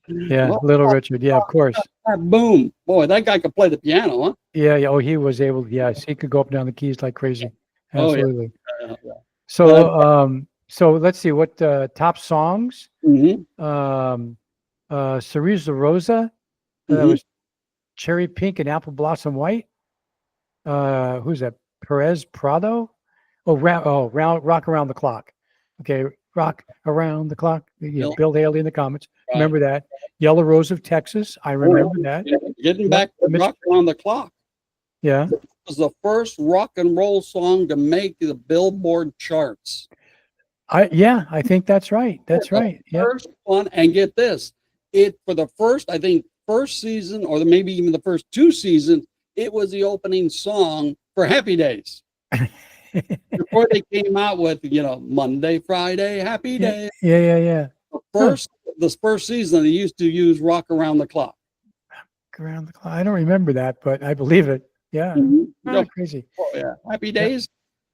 Yeah, Wop, Little bop, Richard. Yeah, of course. bap, boom. Boy, that guy could play the piano, huh? Yeah. Oh, he was able. Yes, he could go up and down the keys like crazy. Oh, yeah. Absolutely. Yeah. So let's see what top songs. Mhm, Cerise Rosa. That mhm. was Cherry Pink and Apple Blossom White. Who's that? Perez Prado. Rock Around the Clock. Okay, Rock Around the Clock. Yeah, Bill. Bill Haley in the comments. Right. Remember that. Yellow Rose of Texas. I remember that. Getting Yep, back to Mitch- Rock Around the Clock. Yeah. It was the first rock and roll song to make the Billboard charts. I think that's right. That's The right. Yeah. First one, and get this, it for the first, I think, first season, or maybe even the first two seasons, it was the opening song for Happy Days. Before they came out with, Monday, Friday, Happy Day. Yeah. The first season, they used to use Rock Around the Clock. Around the Clock. I don't remember that, but I believe it. Yeah. Mhm. Oh, crazy. Oh, yeah. Happy Days.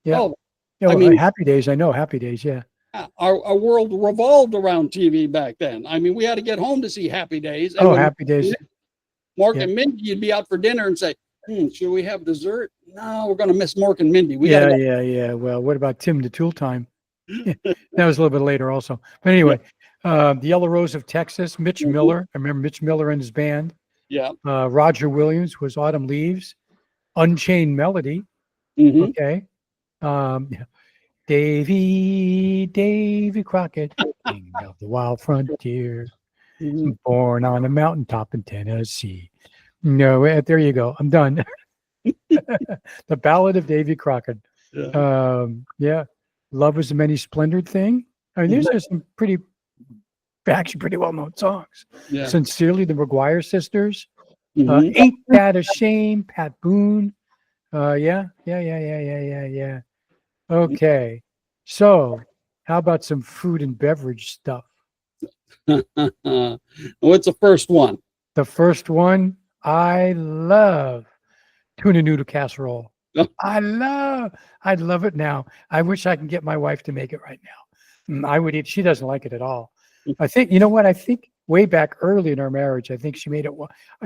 Yeah. Oh, Yeah, I well, mean- Happy Days. I know Happy Days. Yeah. our world revolved around TV back then. I mean, we had to get home to see Happy Days. And Oh, when Happy Days. Mork Yeah. and Mindy, you'd be out for dinner and say, should we have dessert? No, we're going to miss Mork and Mindy. We Yeah, gotta yeah. Well, what about Tim the Tool Time? That was a little bit later also. But anyway, the Yellow Rose of Texas, Mitch Mhm. Miller. I remember Mitch Miller and his band. Yeah. Roger Williams was Autumn Leaves. Unchained Melody. Hmm. Okay. Yeah. Davy Crockett, king of the wild frontier, Hmm. born on a mountaintop in Tennessee. No, there you go. I'm done. The Ballad of Davy Crockett. Yeah. Yeah. Love is a Many Splendored Thing. I mean, these are some actually pretty well-known songs. Yeah. Sincerely, the McGuire Sisters. Mhm. Ain't That a Shame? Pat Boone. Yeah. Okay. So, how about some food and beverage stuff? What's the first one? The first one, I love tuna noodle casserole. Oh. I love it now. I wish I can get my wife to make it right now. I would eat. She doesn't like it at all. I think, you know what? I think way back early in our marriage, I think she made it.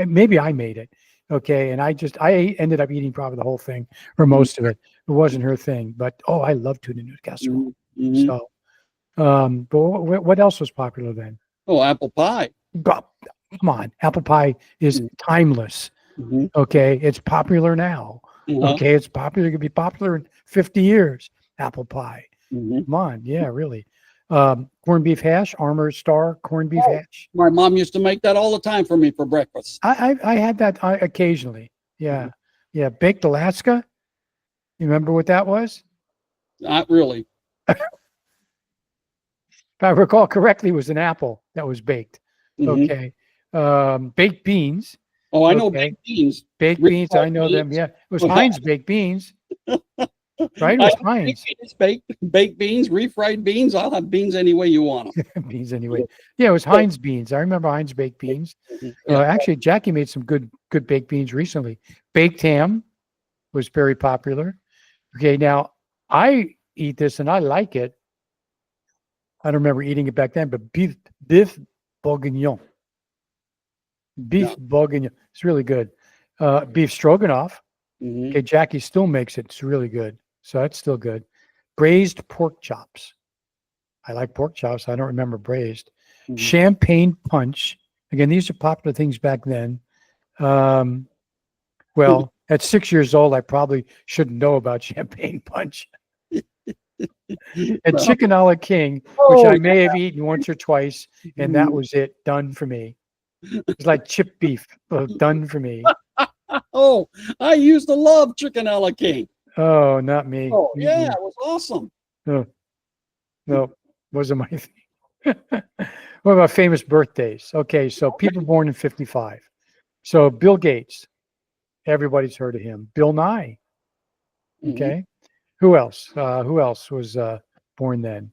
Maybe I made it. Okay. And I ended up eating probably the whole thing or most of it. It wasn't her thing, but I love tuna noodle casserole. Mhm. So, but what else was popular then? Oh, apple pie. God, come on. Apple pie is timeless. Mhm. Okay. It's popular now. Uh-huh. Okay. It's popular. It could be popular in 50 years. Apple pie. Mhm. Come on. Yeah, really. Corned beef hash, Armour Star corned beef hash. My mom used to make that all the time for me for breakfast. I had that occasionally. Yeah. Yeah. Baked Alaska. You remember what that was? Not really. If I recall correctly, it was an apple that was baked. Mhm. Okay. Baked beans. Oh, I know Okay. baked beans. Baked beans, I know them. Yeah, it was Heinz baked beans, right? It I was have Heinz baked beans, refried beans. I'll have beans any way you want beans anyway. Yeah, it was Heinz beans. I remember Heinz baked beans. them. Yeah. Actually, Jackie made some good baked beans recently. Baked ham was very popular. Okay, now I eat this and I like it. I don't remember eating it back then, but beef bourguignon. Beef Yeah. bourguignon. It's really good. Beef stroganoff. Mhm. Okay, Jackie still makes it. It's really good. So that's still good. Braised pork chops. I like pork chops. I don't remember braised. Mhm. Champagne punch. Again, these are popular things back then. Well, at 6 years old, I probably shouldn't know about champagne punch. And Well, chicken a la king, which oh, I may have eaten once or twice, and that Mhm. was it. Done for me. It's like chip beef. Done for me. Oh, I used to love chicken a la king. Oh, not me. Oh, yeah, Mm-mm. it was awesome. No, wasn't my thing. What about famous birthdays? Okay, so people born in 55. So Bill Gates, everybody's heard of him. Bill Nye. Mhm. Okay. Who else? Who else was born then?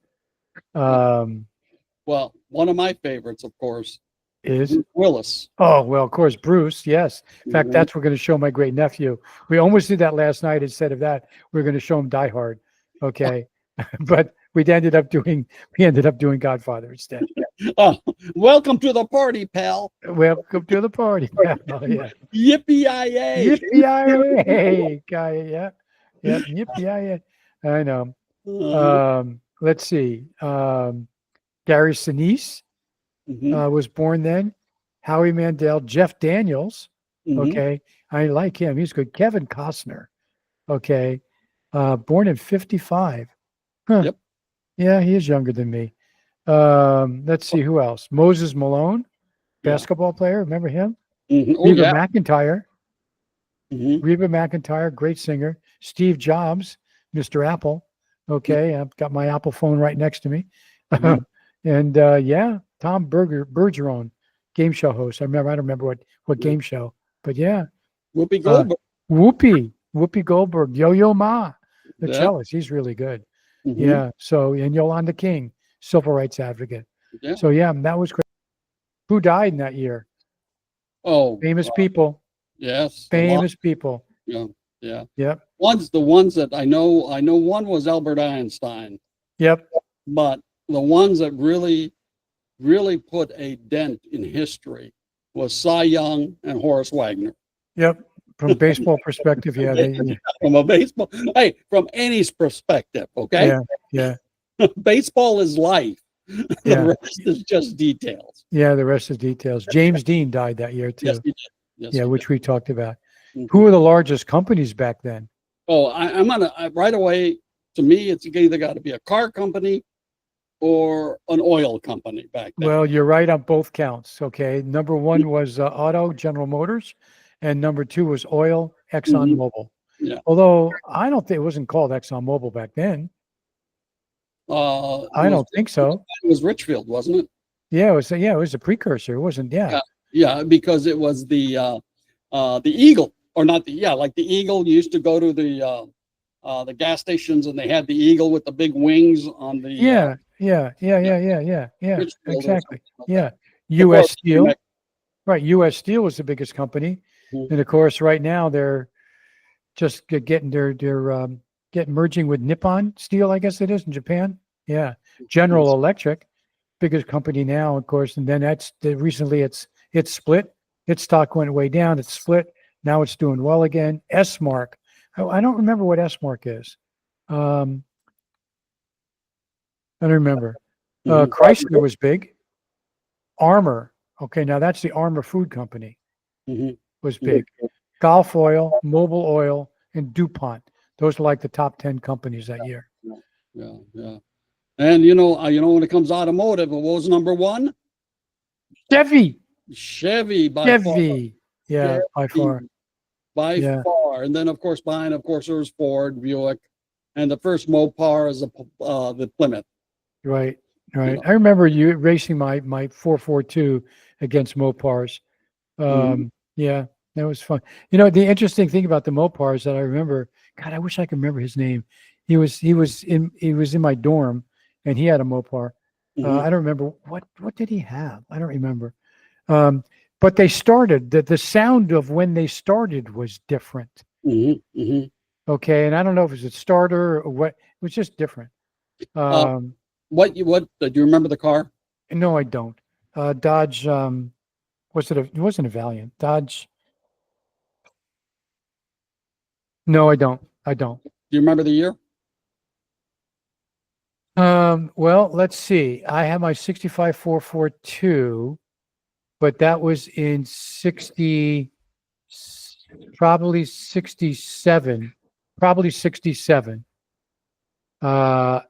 Well, one of my favorites, of course, Is Bruce Willis. Oh, well, of course, Bruce. Yes. In fact, Mhm. that's what we're going to show my great nephew. We almost did that last night. Instead of that, we are going to show him Die Hard. Okay. But we ended up doing Godfather instead. Oh, welcome to the party, pal. Welcome to the party. Oh, yeah. Yippee-yi-yay. Yippee-yi-yay, guy. Yeah. Yeah. Yippee-yi-yay. I know. Let's see. Gary Sinise Mhm, was born then. Howie Mandel, Jeff Daniels. mhm. Okay. I like him. He's good. Kevin Costner. Okay. Born in 55. Huh. Yep. Yeah, he is younger than me. Let's see who else. Moses Malone, Yeah. basketball player. Remember him? Mhm. Oh, Reba yeah. McEntire. Mhm. Reba McEntire, great singer. Steve Jobs, Mr. Apple. Okay. I've got my Apple phone right next to me. Mhm. And yeah, Tom Bergeron, game show host. I don't remember what game show, but yeah. Whoopi Goldberg. Whoopi Goldberg, Yo-Yo Ma, the Yeah. cellist. He's really good. Mhm. Yeah. So, and Yolanda King, civil rights advocate. Yeah. So, yeah, that was great. Who died in that year? Oh, Famous people. yes. Famous people. Yeah. Yeah. Yep. The ones that I know one was Albert Einstein, Yep. but the ones that really put a dent in history was Cy Young and Horace Wagner. Yep. From baseball perspective, yeah. From a baseball, hey, from any perspective, okay? Yeah. Baseball is life. Yeah. The rest is just details. Yeah. The rest is details. James Dean died that year too. Yes, he did. Yes, Yeah, he which we talked about. did. Who were the largest companies back then? Oh, I'm gonna right away. To me, it's either got to be a car company or an oil company back then. Well, you're right on both counts. Okay. Number one was auto, General Motors, and number two was oil, ExxonMobil. Yeah. Although I don't think it wasn't called ExxonMobil back then. I don't think so. It was Richfield, wasn't it? Yeah, it was a precursor. It wasn't. Yeah. Yeah, because it was the Eagle, or not like the Eagle. You used to go to the gas stations, and they had the Eagle with the big wings on the Yeah. Richfield or Exactly. something like Yeah. that. U.S. Steel. Mex- Right. U.S. Steel was the biggest company, Mhm. and of course, right now they're just getting getting merging with Nippon Steel, I guess it is in Japan. Yeah. General Electric, biggest company now, of course, and then recently it's split. Its stock went way down. It's split. Now it's doing well again. S-Mark. I don't remember what S-Mark is. I don't remember. Mhm. Chrysler was big. Armor. Okay, now that's the Armor Food Company. Mhm. Was big. Gulf Oil, Mobil Oil, and DuPont. Those are like the top 10 companies that year. Yeah. And when it comes automotive, what was number one? Chevy. Chevy by far. Yeah, by far. By far. And then, of course, behind, there was Ford, Buick, and the first Mopar is the Plymouth. Right. I remember you racing my 442 against Mopars. Yeah, that was fun. You know, the interesting thing about the Mopars that I remember, God, I wish I could remember his name. He was in my dorm, and he had a Mopar. Hmm. I don't remember what did he have. I don't remember. Um, but they started the sound of when they started was different. Hmm. Hmm. Okay, and I don't know if it was a starter or what. It was just different. Uh, Um, what do you remember the car? no, I don't. Dodge. It wasn't a Valiant. Dodge. No, I don't. I don't. Do you remember the year? Well, let's see. I have my 65 442, but that was in 60, probably 67, probably 67. Uh,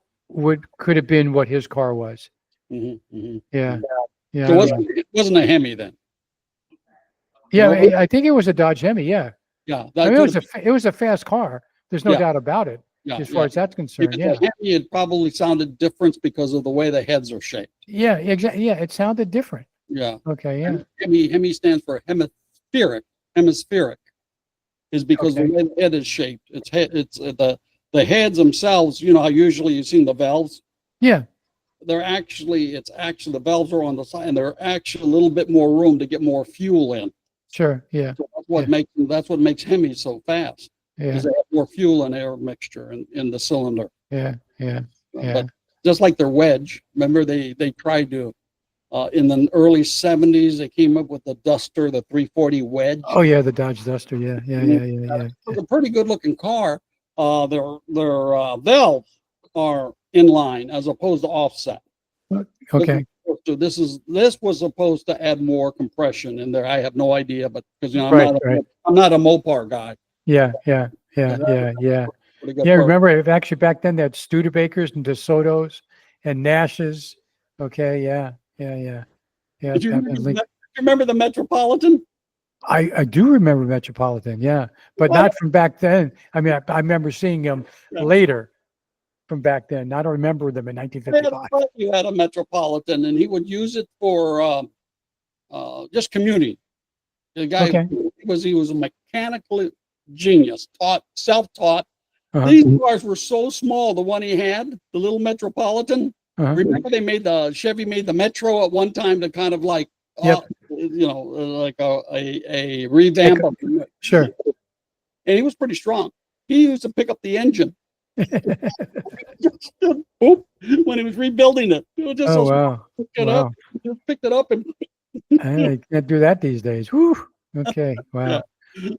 could have been what his car was. Hmm. Hmm. Yeah. Yeah. So I don't know. it wasn't a Hemi then. Yeah. No? I think it was a Dodge Hemi. Yeah. Yeah, I that mean, could have. it was a fast car. There's no Yeah, doubt about it yeah, as far yeah. as that's concerned. Because Yeah. the Hemi, it probably sounded different because of the way the heads are shaped. Yeah. Exactly. Yeah. It sounded different. Yeah. Okay. Yeah. Hemi stands for hemispheric. Hemispheric is because the Okay. way the head is shaped. It's the heads themselves. You know how usually you've seen the valves. Yeah. It's actually the valves are on the side, and they're actually a little bit more room to get more fuel in. Sure. Yeah. So Yeah. that's what makes Hemi so fast. Yeah. Is they have more fuel and air mixture in the cylinder. Yeah. Yeah. Yeah. But just like their wedge, remember they tried to in the early 70s they came up with the Duster, the 340 wedge. Oh yeah, the Dodge Duster. Yeah. Yeah. Yeah. Yeah. It was a pretty good looking car. Their valves are in line as opposed to offset. Yeah. Okay. So this was supposed to add more compression in there. I have no idea, but because Right. Right. I'm not a Mopar guy. Yeah. Yeah. Yeah. That Yeah. Yeah. Pretty good Yeah. car. Remember, actually back then they had Studebakers and DeSotos and Nashes. Okay. Yeah. Yeah. Yeah. Yeah. Did you back remember, in Lincoln. you remember the Metropolitan? I do remember Metropolitan. Yeah, but Well, not from back then. I mean, I remember seeing them Yeah. later from back then. I don't remember them in I had a 1955. friend who had a Metropolitan, and he would use it for just commuting. The guy Okay. he was a mechanical genius, self-taught. Uh-huh. These cars were so small. The one he had, the little Metropolitan. Uh-huh. Remember, Chevy made the Metro at one time to kind of like, Yep. like a revamp of it. Sure. And he was pretty strong. He used to pick up the engine. Boop, when he was rebuilding it. It was just Oh so wow. pick it Wow. up, just picked it up, and I can't do that these days. Whew. Okay. Wow.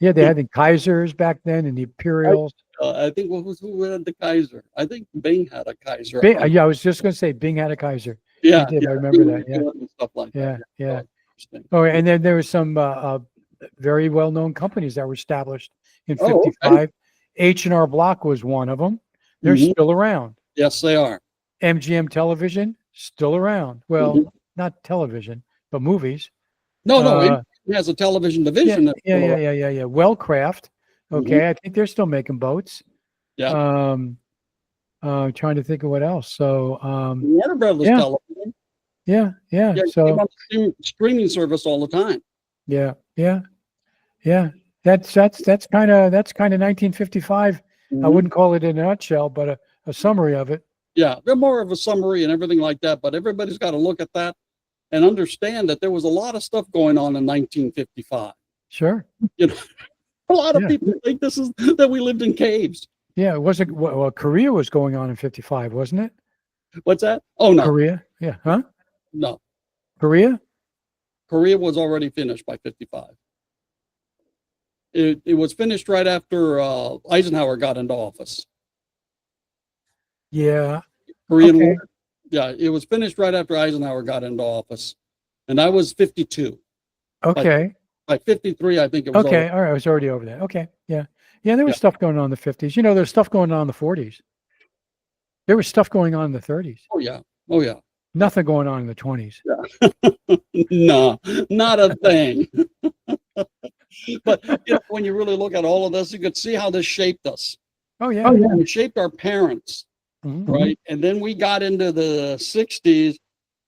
Yeah, they had the Kaisers back then and the Imperials. I think who had the Kaiser? I think Bing had a Kaiser. Yeah, I was just going to say Bing had a Kaiser. Yeah, He did. I remember that. Yeah. and stuff like Yeah. that. Yeah. Interesting. Oh, and then there was some very well-known companies that were established in Oh, okay. 55. H&R Block was one of them. They're Mhm. still around. Yes, they are. MGM Television, still around. Well, Mhm. not television, but movies. No, Uh, it has a television Yeah, division. that's yeah, still yeah, around. yeah, yeah, yeah. Wellcraft. Okay, I think they're still making boats. Yeah. Trying to think of what else. So, Warner Brothers yeah. Television. yeah. Yeah, it came So, on the streaming service all the time. yeah. That's kind of 1955. I Mhm. wouldn't call it in a nutshell, but a summary of it. Yeah, they're more of a summary and everything like that, but everybody's got to look at that and understand that there was a lot of stuff going on in 1955. Sure. A lot of Yeah. people think that we lived in caves. Yeah, it wasn't. Well, Korea was going on in 55, wasn't it? What's that? Oh no, Korea. Yeah. Huh? no. Korea. Korea was already finished by 55. It was finished right after Eisenhower got into office. Yeah. Korean Okay. War. Yeah, it was finished right after Eisenhower got into office, and I was 52. Okay. By 53, I think it was. Okay. over. All right. I was already over there. Okay. Yeah. Yeah. There was Yeah. stuff going on in the 50s. You know, there's stuff going on in the 40s. There was stuff going on in the 30s. Oh yeah. Oh yeah. Nothing going on in the 20s. No, not a thing. But when you really look at all of this, you could see how this shaped us. Oh yeah. It shaped our parents, Mhm. right? And then we got into the 60s,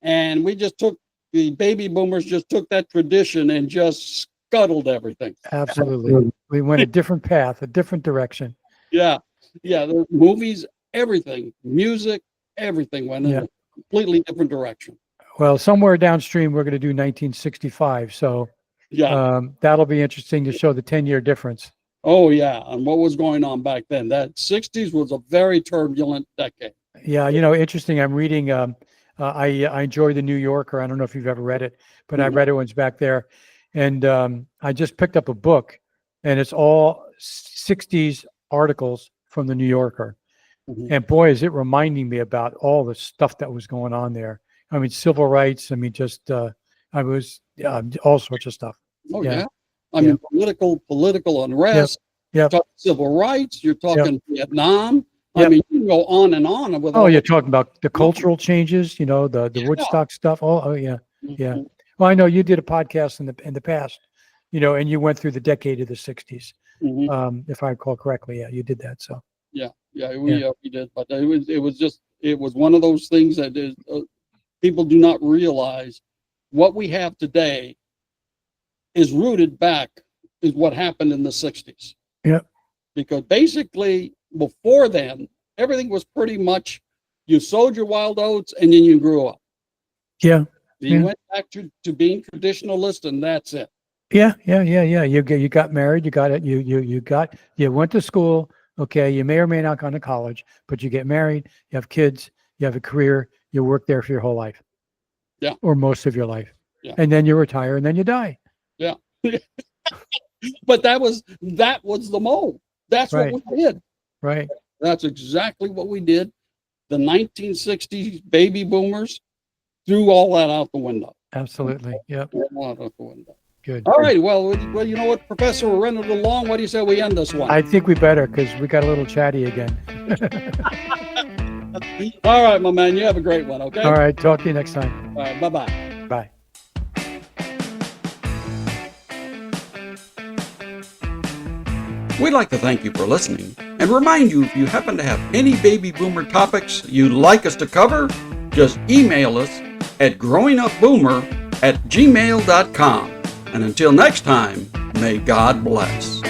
and we just took the baby boomers just took that tradition and just scuttled everything. Absolutely. We went a different path, a different direction. Yeah. The movies, everything, music, everything went in Yeah. a completely different direction. Well, somewhere downstream, we're going to do 1965. So Yeah. that'll be interesting to show the 10-year difference. Oh, yeah. And what was going on back then? That 60s was a very turbulent decade. Yeah, interesting. I'm reading. I enjoy the New Yorker. I don't know if you've ever read it, but I read it when it's back there. And I just picked up a book, and it's all 60s articles from the New Yorker. And boy, is it reminding me about all the stuff that was going on there. I mean, civil rights. I mean, just I was all sorts of stuff. Oh, yeah. I mean, political unrest. Yep. You're talking civil rights. You're talking Vietnam. Yep. I mean, you can go on and on with. Oh, you're talking about the cultural changes. The Woodstock stuff. Oh, yeah. Yeah. Well, I know you did a podcast in the past. And you went through the decade of the 60s. If I recall correctly, yeah, you did that. So. We did, but it was one of those things that is, people do not realize what we have today is rooted back is what happened in the 60s. Yeah. Because basically before then, everything was pretty much you sowed your wild oats and then you grew up. Yeah. You went back to being traditionalist and that's it. Yeah. You got married, you got it. You went to school. Okay. You may or may not gone to college, but you get married, you have kids, you have a career, you work there for your whole life. Yeah. Or most of your life. Yeah. And then you retire and then you die. Yeah. But that was the mold. That's Right. what we did. Right. That's exactly what we did. The 1960s baby boomers threw all that out the window. Absolutely. Yep. All out the window. Good. All right. Well, you know what, Professor, we're running it along. What do you say we end this one? I think we better because we got a little chatty again. All right, my man. You have a great one. Okay. All right. Talk to you next time. All right. Bye-bye. Bye. We'd like to thank you for listening and remind you if you happen to have any baby boomer topics you'd like us to cover, just email us at growingupboomer@gmail.com. And until next time, may God bless.